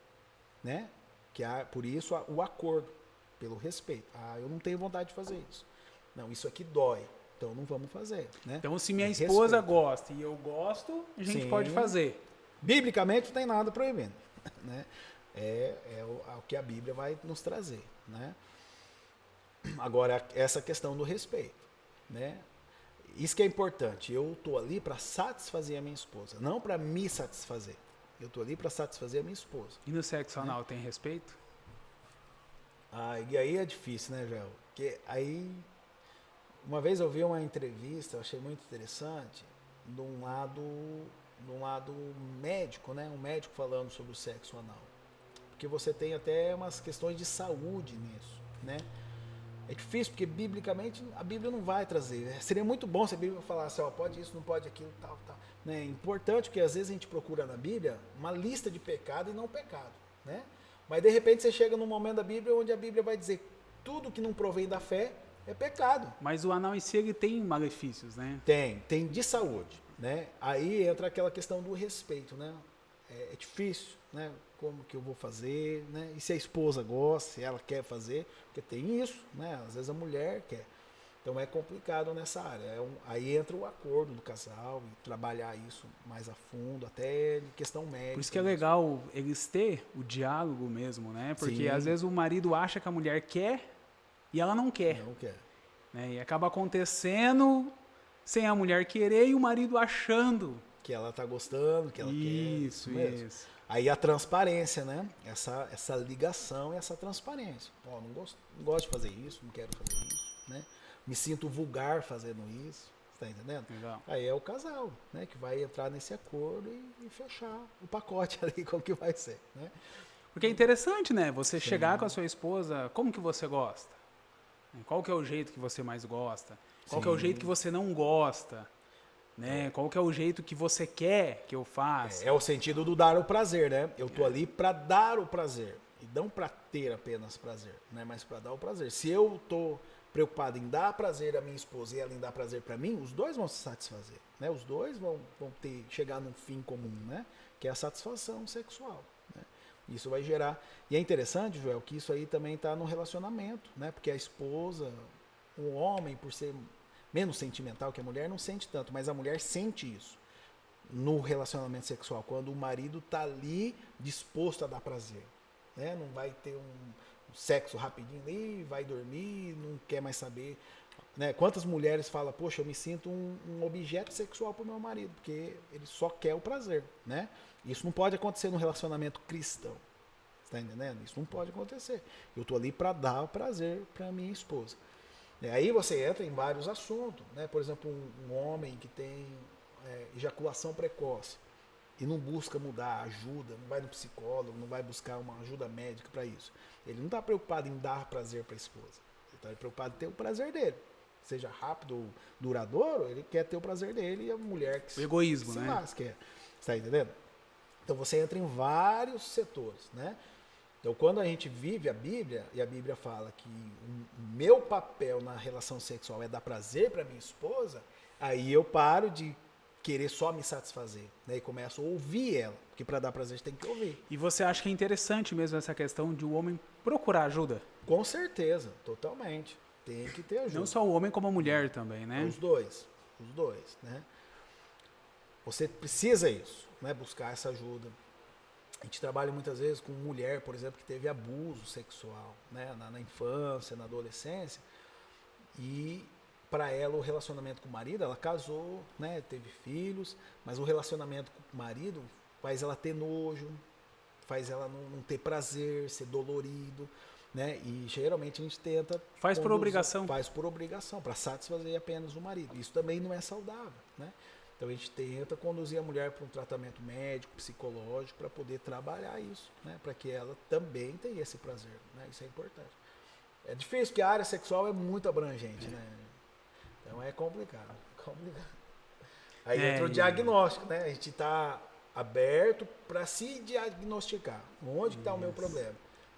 Né? Por isso o acordo, pelo respeito. Eu não tenho vontade de fazer isso. Não, isso aqui dói. Então não vamos fazer. Né? Então se minha esposa gosta e eu gosto, a gente pode fazer. Biblicamente não tem nada proibindo. Né? É o que a Bíblia vai nos trazer. Né? Agora, essa questão do respeito. Né? Isso que é importante. Eu estou ali para satisfazer a minha esposa, não para me satisfazer. Eu estou ali para satisfazer a minha esposa. E no sexo anal tem respeito? E aí é difícil, né, Joel? Porque aí, uma vez eu vi uma entrevista, eu achei muito interessante, de um lado médico, né? Um médico falando sobre o sexo anal. Porque você tem até umas questões de saúde nisso, né? É difícil, porque biblicamente a Bíblia não vai trazer. Seria muito bom se a Bíblia falasse, pode isso, não pode aquilo, tal. Né? É importante que às vezes a gente procura na Bíblia uma lista de pecado e não pecado. Né? Mas de repente você chega num momento da Bíblia onde a Bíblia vai dizer tudo que não provém da fé é pecado. Mas o anal em si ele tem malefícios, né? Tem de saúde. Né? Aí entra aquela questão do respeito. Né? É difícil, né? Como que eu vou fazer, né? E se a esposa gosta, se ela quer fazer, porque tem isso, né? Às vezes a mulher quer. Então é complicado nessa área. Aí entra o acordo do casal e trabalhar isso mais a fundo, até em questão médica. Por isso que é legal eles ter o diálogo mesmo, né? Porque Sim. às vezes o marido acha que a mulher quer e ela não quer. Não quer. Né? E acaba acontecendo sem a mulher querer e o marido achando que ela está gostando, que ela quer. Isso. Aí a transparência, né? Essa ligação e essa transparência. Não gosto de fazer isso, não quero fazer isso, né? me sinto vulgar fazendo isso, tá entendendo? Legal. Aí é o casal, né, que vai entrar nesse acordo e fechar o pacote ali com o que vai ser, né? Porque é interessante, né? Você chegar com a sua esposa, como que você gosta? Qual que é o jeito que você mais gosta? Qual que é o jeito que você não gosta? Né? Qual que é o jeito que você quer que eu faça? É o sentido do dar o prazer, né? Eu tô ali para dar o prazer e não para ter apenas prazer, né? Mas para dar o prazer. Se eu tô preocupado em dar prazer à minha esposa e ela em dar prazer para mim, os dois vão se satisfazer, né? Os dois vão chegar num fim comum, né? Que é a satisfação sexual, né? Isso vai gerar. E é interessante, Joel, que isso aí também está no relacionamento, né? Porque a esposa, o homem, por ser menos sentimental que a mulher, não sente tanto, mas a mulher sente isso no relacionamento sexual, quando o marido está ali disposto a dar prazer, né? Não vai ter um sexo rapidinho ali, vai dormir, não quer mais saber, né? Quantas mulheres falam, poxa, eu me sinto um objeto sexual para o meu marido, porque ele só quer o prazer, né? Isso não pode acontecer no relacionamento cristão, tá entendendo? Isso não pode acontecer. Eu tô ali para dar o prazer para minha esposa. E aí você entra em vários assuntos, né? Por exemplo, um homem que tem ejaculação precoce e não busca mudar, ajuda, não vai no psicólogo, não vai buscar uma ajuda médica para isso. Ele não está preocupado em dar prazer para a esposa. Ele está preocupado em ter o prazer dele. Seja rápido ou duradouro, ele quer ter o prazer dele e a mulher que o egoísmo, se né? lasca. Você está entendendo? Então você entra em vários setores, né? Então quando a gente vive a Bíblia, e a Bíblia fala que o meu papel na relação sexual é dar prazer para minha esposa, aí eu paro de querer só me satisfazer, né? E começo a ouvir ela, porque para dar prazer a gente tem que ouvir. E você acha que é interessante mesmo essa questão de o homem procurar ajuda? Com certeza, totalmente. Tem que ter ajuda. Não só o homem, como a mulher também, né? Os dois, né? Você precisa isso, né? Buscar essa ajuda. A gente trabalha muitas vezes com mulher, por exemplo, que teve abuso sexual, né? Na infância, na adolescência, e para ela o relacionamento com o marido, ela casou, né? Teve filhos, mas o relacionamento com o marido faz ela ter nojo, faz ela não ter prazer, ser dolorido, né? E geralmente a gente tenta Faz por obrigação. Faz por obrigação, para satisfazer apenas o marido. Isso também não é saudável, né? Então a gente tenta conduzir a mulher para um tratamento médico, psicológico, para poder trabalhar isso, né? Para que ela também tenha esse prazer, né? Isso é importante. É difícil, porque a área sexual é muito abrangente, né? Então é complicado. Aí entra o diagnóstico, né? A gente está aberto para se diagnosticar. Onde que está o meu problema?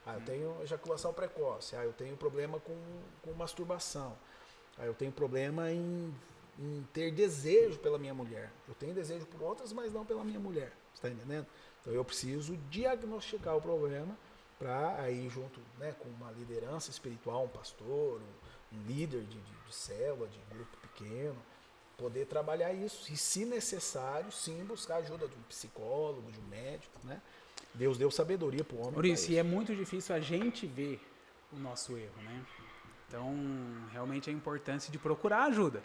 Eu tenho ejaculação precoce. Eu tenho problema com masturbação. Eu tenho problema em ter desejo pela minha mulher. Eu tenho desejo por outras, mas não pela minha mulher. Você está entendendo? Então eu preciso diagnosticar o problema para aí junto, né, com uma liderança espiritual, um pastor, um líder de célula, de grupo pequeno, poder trabalhar isso. E se necessário, sim, buscar ajuda de um psicólogo, de um médico, né? Deus deu sabedoria para o homem. Maurício, e é muito difícil a gente ver o nosso erro, né? Então, realmente a importância de procurar ajuda.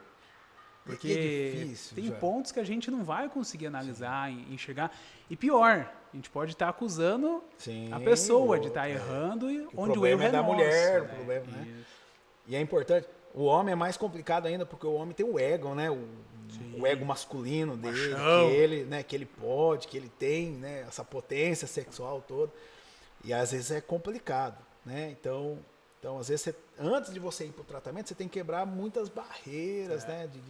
Porque é difícil, tem já. pontos que a gente não vai conseguir analisar, enxergar. E pior, a gente pode estar acusando a pessoa de estar errando e onde o erro é da nosso, mulher, né? o problema, né? E é importante. O homem é mais complicado ainda porque o homem tem o ego, né? O ego masculino dele, que ele pode, que ele tem, né? Essa potência sexual toda. E às vezes é complicado, né? Então às vezes, antes de você ir para o tratamento, você tem que quebrar muitas barreiras, né? De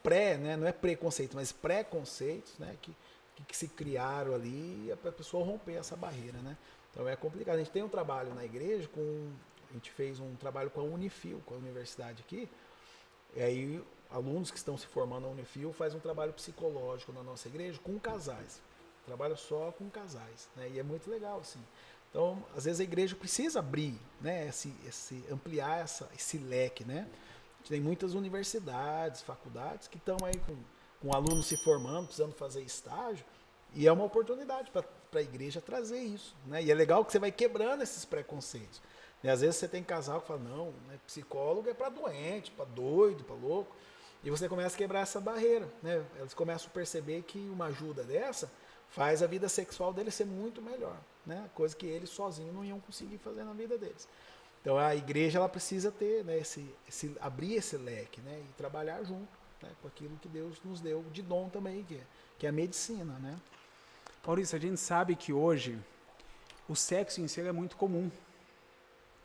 pré, né? Não é preconceito, mas pré-conceitos, né? Que se criaram ali para a pessoa romper essa barreira, né? Então é complicado. A gente tem um trabalho na igreja a gente fez um trabalho com a Unifil, com a universidade aqui, e aí alunos que estão se formando na Unifil fazem um trabalho psicológico na nossa igreja com casais. Trabalha só com casais, né? E é muito legal, assim. Então, às vezes a igreja precisa abrir, né? Ampliar esse leque, né? A gente tem muitas universidades, faculdades que estão aí com alunos se formando, precisando fazer estágio, e é uma oportunidade para a igreja trazer isso, né? E é legal que você vai quebrando esses preconceitos. E às vezes você tem casal que fala, não, né, psicólogo é para doente, para doido, para louco. E você começa a quebrar essa barreira, né? Eles começam a perceber que uma ajuda dessa faz a vida sexual deles ser muito melhor, né? Coisa que eles sozinhos não iam conseguir fazer na vida deles. Então a igreja ela precisa ter, né, abrir esse leque, né, e trabalhar junto, né, com aquilo que Deus nos deu de dom também, que é a medicina, né? Maurício, a gente sabe que hoje o sexo em si é muito comum,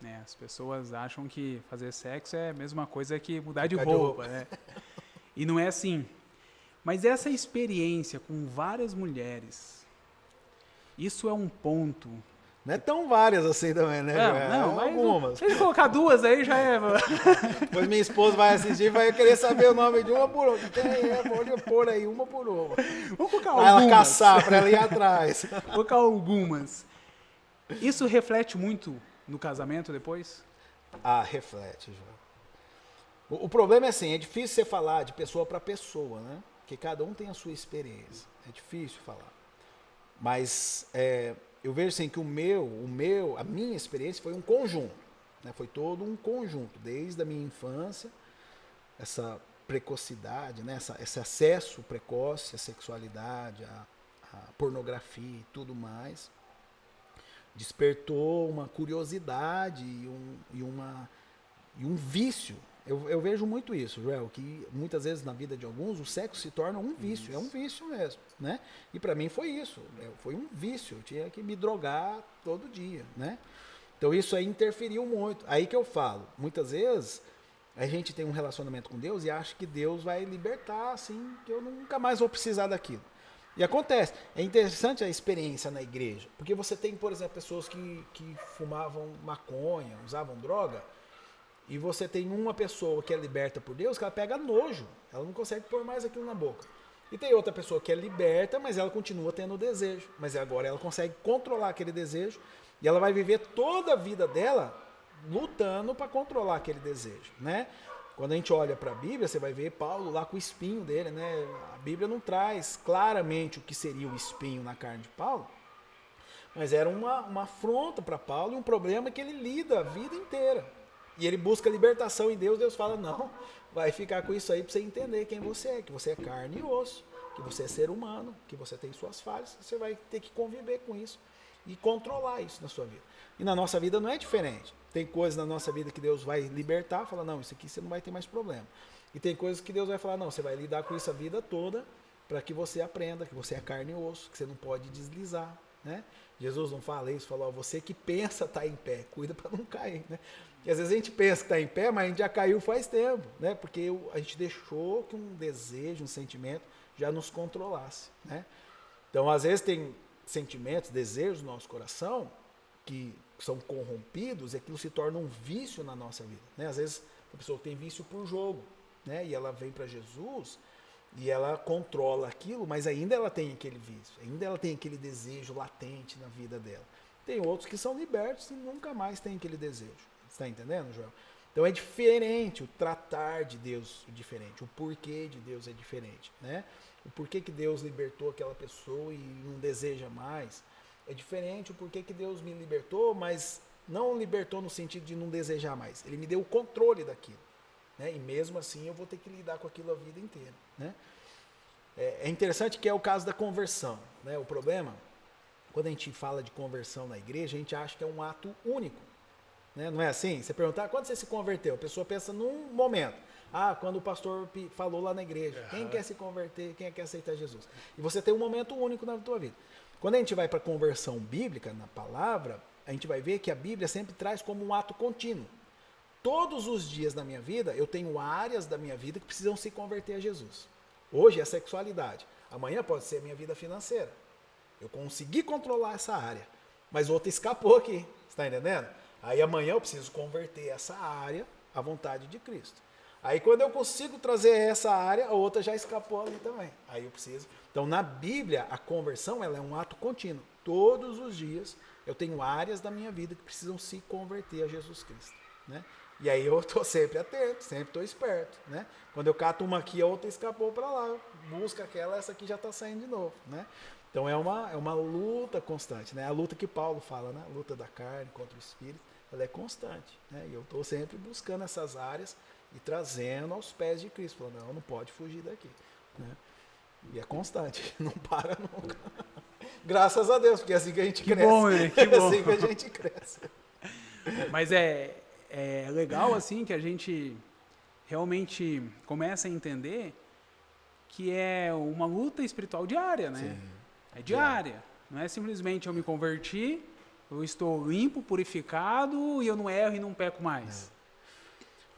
né? As pessoas acham que fazer sexo é a mesma coisa que mudar de roupa, né? E não é assim. Mas essa experiência com várias mulheres, isso é um ponto. Não é tão várias assim também, né? Não, mas algumas. Se a gente colocar duas aí já é. Depois minha esposa vai assistir e vai querer saber o nome de uma por outra. Pode pôr aí uma por uma. Vamos colocar pra algumas. Ela caçar, pra ela ir atrás. Vou colocar algumas. Isso reflete muito no casamento depois? Reflete, João. O problema é assim, é difícil você falar de pessoa para pessoa, né? Porque cada um tem a sua experiência. É difícil falar. Mas eu vejo assim que a minha experiência foi um conjunto, né? Foi todo um conjunto, desde a minha infância, essa precocidade, né? Esse acesso precoce à sexualidade, à pornografia e tudo mais, despertou uma curiosidade e um vício. Eu vejo muito isso, Joel, que muitas vezes na vida de alguns o sexo se torna um vício, é um vício mesmo, né? E para mim foi isso, foi um vício, eu tinha que me drogar todo dia, né? Então isso aí interferiu muito. Aí que eu falo, muitas vezes a gente tem um relacionamento com Deus e acha que Deus vai libertar, assim, que eu nunca mais vou precisar daquilo. E acontece, é interessante a experiência na igreja, porque você tem, por exemplo, pessoas que fumavam maconha, usavam droga, e você tem uma pessoa que é liberta por Deus, que ela pega nojo, ela não consegue pôr mais aquilo na boca. E tem outra pessoa que é liberta, mas ela continua tendo desejo, mas agora ela consegue controlar aquele desejo, e ela vai viver toda a vida dela lutando para controlar aquele desejo, né? Quando a gente olha para a Bíblia, você vai ver Paulo lá com o espinho dele, né? A Bíblia não traz claramente o que seria o espinho na carne de Paulo, mas era uma afronta para Paulo e um problema que ele lida a vida inteira. E ele busca libertação em Deus, Deus fala, não, vai ficar com isso aí para você entender quem você é, que você é carne e osso, que você é ser humano, que você tem suas falhas, você vai ter que conviver com isso e controlar isso na sua vida. E na nossa vida não é diferente. Tem coisas na nossa vida que Deus vai libertar, fala, não, isso aqui você não vai ter mais problema. E tem coisas que Deus vai falar, não, você vai lidar com isso a vida toda para que você aprenda que você é carne e osso, que você não pode deslizar, né? Jesus não fala isso, falou, você que pensa estar em pé, cuida para não cair, né? Porque às vezes a gente pensa que está em pé, mas a gente já caiu faz tempo, né? Porque a gente deixou que um desejo, um sentimento já nos controlasse, né? Então, às vezes tem sentimentos, desejos no nosso coração que são corrompidos e aquilo se torna um vício na nossa vida, né? Às vezes a pessoa tem vício por jogo, né? E ela vem para Jesus e ela controla aquilo, mas ainda ela tem aquele vício, ainda ela tem aquele desejo latente na vida dela. Tem outros que são libertos e nunca mais tem aquele desejo. Você está entendendo, Joel? Então é diferente, o tratar de Deus é diferente, o porquê de Deus é diferente, né? O porquê que Deus libertou aquela pessoa e não deseja mais é diferente, o porquê que Deus me libertou, mas não libertou no sentido de não desejar mais. Ele me deu o controle daquilo, né? E mesmo assim eu vou ter que lidar com aquilo a vida inteira, né? É interessante que é o caso da conversão, né? O problema, quando a gente fala de conversão na igreja, a gente acha que é um ato único, né? Não é assim? Você perguntar, quando você se converteu? A pessoa pensa num momento. Quando o pastor falou lá na igreja, quem quer se converter, quem quer aceitar Jesus? E você tem um momento único na tua vida. Quando a gente vai para a conversão bíblica, na palavra, a gente vai ver que a Bíblia sempre traz como um ato contínuo. Todos os dias da minha vida, eu tenho áreas da minha vida que precisam se converter a Jesus. Hoje é a sexualidade. Amanhã pode ser a minha vida financeira. Eu consegui controlar essa área, mas outra escapou aqui. Você está entendendo? Aí amanhã eu preciso converter essa área à vontade de Cristo. Aí quando eu consigo trazer essa área, a outra já escapou ali também. Aí eu preciso. Então na Bíblia, a conversão ela é um ato contínuo. Todos os dias eu tenho áreas da minha vida que precisam se converter a Jesus Cristo, né? E aí eu estou sempre atento, sempre estou esperto, né? Quando eu cato uma aqui, a outra escapou para lá. Busca aquela, essa aqui já está saindo de novo, né? Então é uma luta constante, né? A luta que Paulo fala, né? A luta da carne contra o espírito, ela é constante, né? E eu estou sempre buscando essas áreas e trazendo aos pés de Cristo, falando, não pode fugir daqui, né? E é constante, não para nunca. Graças a Deus, porque é assim que a gente cresce. Bom, que bom. É assim que a gente cresce. Mas é legal, assim, que a gente realmente começa a entender que é uma luta espiritual diária, né? Sim. É diária. Não é simplesmente eu me converti, eu estou limpo, purificado e eu não erro e não peco mais.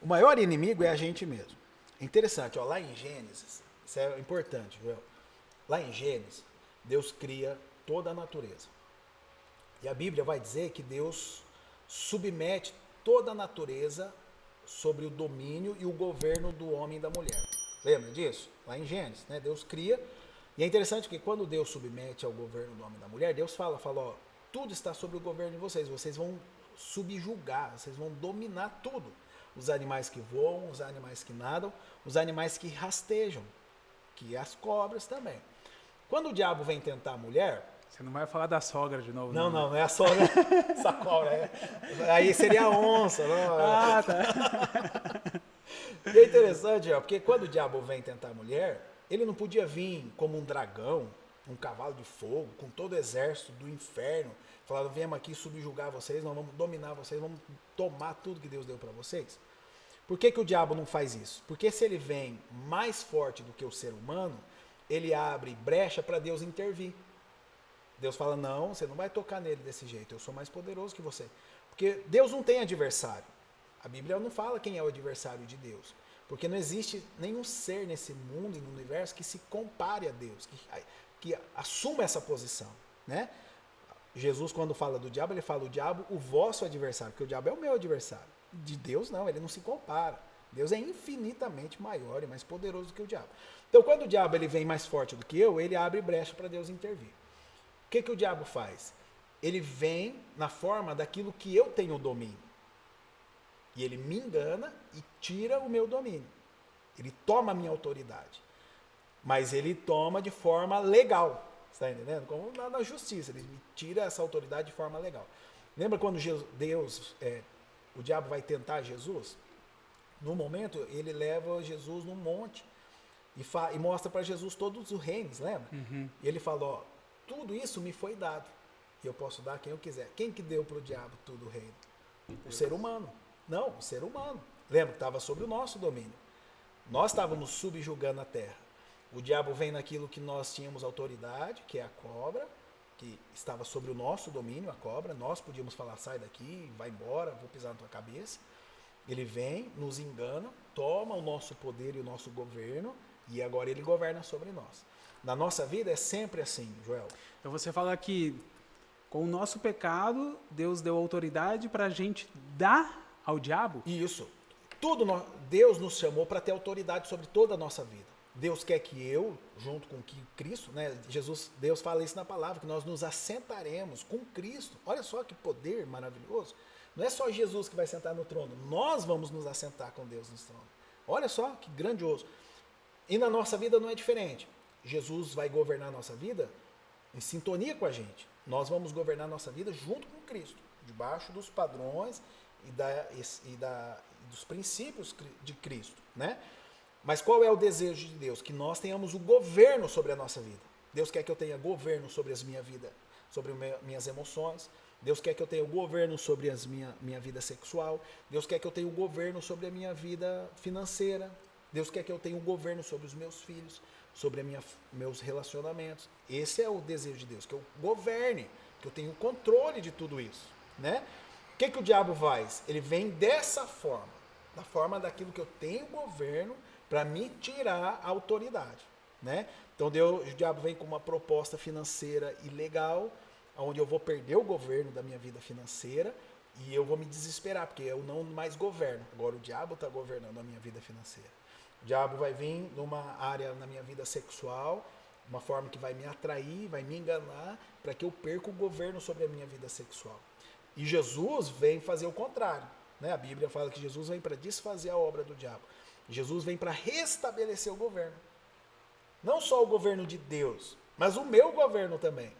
O maior inimigo é a gente mesmo. É interessante, ó, lá em Gênesis, isso é importante, viu? Lá em Gênesis, Deus cria toda a natureza. E a Bíblia vai dizer que Deus submete toda a natureza sobre o domínio e o governo do homem e da mulher. Lembra disso? Lá em Gênesis, né? Deus cria. E é interessante que quando Deus submete ao governo do homem e da mulher, Deus fala, ó, tudo está sob o governo de vocês. Vocês vão subjugar, vocês vão dominar tudo. Os animais que voam, os animais que nadam, os animais que rastejam, que as cobras também. Quando o diabo vem tentar a mulher... Você não vai falar da sogra de novo, Não é a sogra, essa cobra. Aí seria a onça. Não, Ah, tá. E é interessante, ó, porque quando o diabo vem tentar a mulher, ele não podia vir como um dragão, um cavalo de fogo, com todo o exército do inferno, falando, viemos aqui subjugar vocês, nós vamos dominar vocês, vamos tomar tudo que Deus deu para vocês. Por que o diabo não faz isso? Porque se ele vem mais forte do que o ser humano, ele abre brecha para Deus intervir. Deus fala, não, você não vai tocar nele desse jeito, eu sou mais poderoso que você. Porque Deus não tem adversário. A Bíblia não fala quem é o adversário de Deus. Porque não existe nenhum ser nesse mundo e no universo que se compare a Deus, que assuma essa posição, né? Jesus, quando fala do diabo, ele fala o diabo, o vosso adversário, porque o diabo é o meu adversário. De Deus, não, ele não se compara. Deus é infinitamente maior e mais poderoso do que o diabo. Então, quando o diabo ele vem mais forte do que eu, ele abre brecha para Deus intervir. O que o diabo faz? Ele vem na forma daquilo que eu tenho domínio. E ele me engana e tira o meu domínio. Ele toma a minha autoridade. Mas ele toma de forma legal. Você está entendendo? Como na justiça. Ele me tira essa autoridade de forma legal. Lembra quando o diabo vai tentar Jesus? No momento, ele leva Jesus num monte e mostra para Jesus todos os reinos, lembra? Uhum. E ele fala, ó, tudo isso me foi dado. E eu posso dar a quem eu quiser. Quem que deu para o diabo tudo o reino? O ser humano. Não, o ser humano. Lembra que estava sob o nosso domínio. Nós estávamos subjugando a terra. O diabo vem naquilo que nós tínhamos autoridade, que é a cobra, que estava sobre o nosso domínio, a cobra. Nós podíamos falar, sai daqui, vai embora, vou pisar na tua cabeça. Ele vem, nos engana, toma o nosso poder e o nosso governo, e agora ele governa sobre nós. Na nossa vida é sempre assim, Joel. Então você fala que com o nosso pecado, Deus deu autoridade para a gente dar ao diabo? Isso. Deus nos chamou para ter autoridade sobre toda a nossa vida. Deus quer que eu, junto com Cristo, né? Deus fala isso na palavra, que nós nos assentaremos com Cristo. Olha só que poder maravilhoso. Não é só Jesus que vai sentar no trono, nós vamos nos assentar com Deus no trono. Olha só que grandioso. E na nossa vida não é diferente. Jesus vai governar a nossa vida em sintonia com a gente. Nós vamos governar a nossa vida junto com Cristo, debaixo dos padrões e dos princípios de Cristo, né? Mas qual é o desejo de Deus? Que nós tenhamos o governo sobre a nossa vida. Deus quer que eu tenha governo sobre a minha vida, sobre minhas emoções. Deus quer que eu tenha o governo sobre a minha vida sexual. Deus quer que eu tenha o governo sobre a minha vida financeira. Deus quer que eu tenha o governo sobre os meus filhos, sobre meus relacionamentos. Esse é o desejo de Deus, que eu governe, que eu tenha o controle de tudo isso, né? O que o diabo faz? Ele vem dessa forma, da forma daquilo que eu tenho governo, para me tirar a autoridade, né? Então o diabo vem com uma proposta financeira ilegal, onde eu vou perder o governo da minha vida financeira e eu vou me desesperar, porque eu não mais governo. Agora o diabo está governando a minha vida financeira. O diabo vai vir numa área na minha vida sexual, uma forma que vai me atrair, vai me enganar, para que eu perca o governo sobre a minha vida sexual. E Jesus vem fazer o contrário, né? A Bíblia fala que Jesus vem para desfazer a obra do diabo. Jesus vem para restabelecer o governo. Não só o governo de Deus, mas o meu governo também,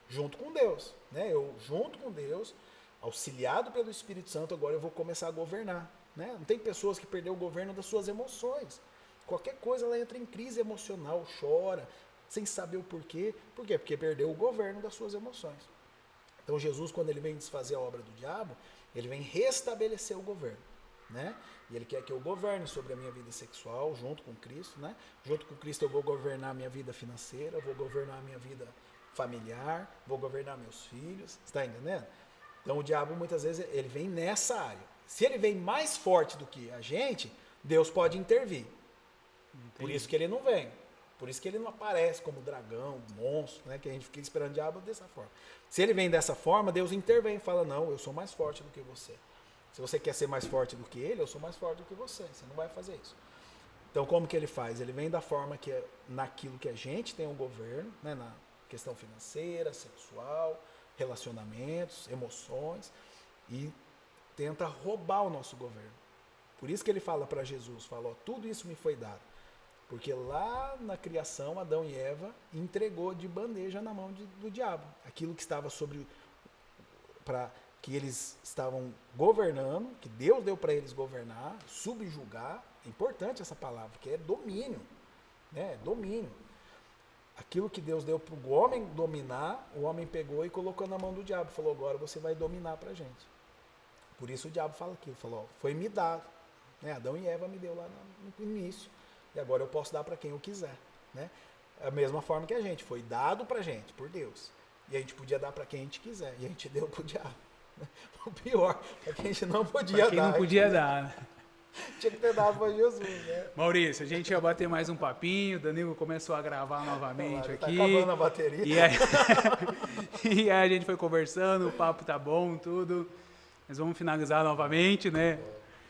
junto com Deus, né? Eu, junto com Deus, auxiliado pelo Espírito Santo, agora eu vou começar a governar, né? Não tem pessoas que perderam o governo das suas emoções. Qualquer coisa ela entra em crise emocional, chora, sem saber o porquê. Por quê? Porque perdeu o governo das suas emoções. Então Jesus, quando ele vem desfazer a obra do diabo, Ele vem restabelecer o governo, né? E ele quer que eu governe sobre a minha vida sexual junto com Cristo, né? Junto com Cristo eu vou governar a minha vida financeira, vou governar a minha vida familiar, vou governar meus filhos, está entendendo? Então o diabo muitas vezes ele vem nessa área. Se ele vem mais forte do que a gente, Deus pode intervir. Entendi. Por isso que ele não vem. Por isso que ele não aparece como dragão, monstro, né? Que a gente fica esperando o diabo dessa forma. Se ele vem dessa forma, Deus intervém e fala, não, eu sou mais forte do que você. Se você quer ser mais forte do que ele, eu sou mais forte do que você. Você não vai fazer isso. Então como que ele faz? Ele vem da forma que naquilo que a gente tem um governo, né? Na questão financeira, sexual, relacionamentos, emoções, e tenta roubar o nosso governo. Por isso que ele fala para Jesus, fala, ó, tudo isso me foi dado. Porque lá na criação, Adão e Eva entregou de bandeja na mão do diabo. Aquilo que estava para que eles estavam governando, que Deus deu para eles governar, subjugar. É importante essa palavra, que é domínio. Né? Domínio. Aquilo que Deus deu para o homem dominar, o homem pegou e colocou na mão do diabo. Falou, agora você vai dominar para a gente. Por isso o diabo fala aquilo. Falou, ó, foi me dado. Né? Adão e Eva me deu lá no início. E agora eu posso dar para quem eu quiser. Né? A mesma forma que a gente. Foi dado para a gente, por Deus. E a gente podia dar para quem a gente quiser. E a gente deu para o diabo. O pior é que a gente não podia dar. Quem não podia dar, né? Tinha que ter dado para Jesus, né? Maurício, a gente ia bater mais um papinho, o Danilo começou a gravar novamente aqui. Tá acabando a bateria. E aí a gente foi conversando, o papo tá bom, tudo. Mas vamos finalizar novamente, né?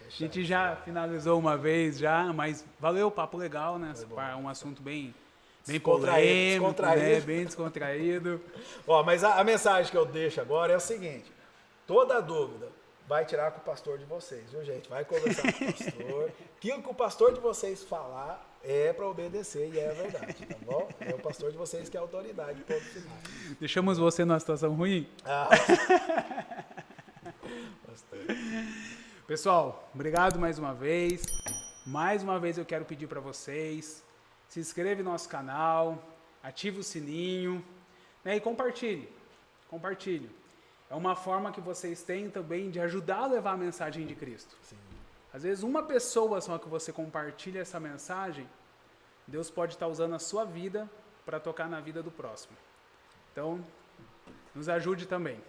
A gente já finalizou uma vez já, mas valeu, papo legal, né? Um assunto bem polêmico, né? Bem descontraído. Ó, mas a mensagem que eu deixo agora é o seguinte: toda dúvida vai tirar com o pastor de vocês, viu, gente? Vai conversar com o pastor. Aquilo que o pastor de vocês falar é para obedecer e é a verdade, tá bom? É o pastor de vocês que é a autoridade. Ponto final. Deixamos você numa situação ruim? Ah. Pessoal, obrigado mais uma vez. Mais uma vez eu quero pedir para vocês, se inscreve no nosso canal, ative o sininho, né, e compartilhe. Compartilhe. É uma forma que vocês têm também de ajudar a levar a mensagem de Cristo. Sim. Às vezes uma pessoa só que você compartilha essa mensagem, Deus pode estar usando a sua vida para tocar na vida do próximo. Então, nos ajude também.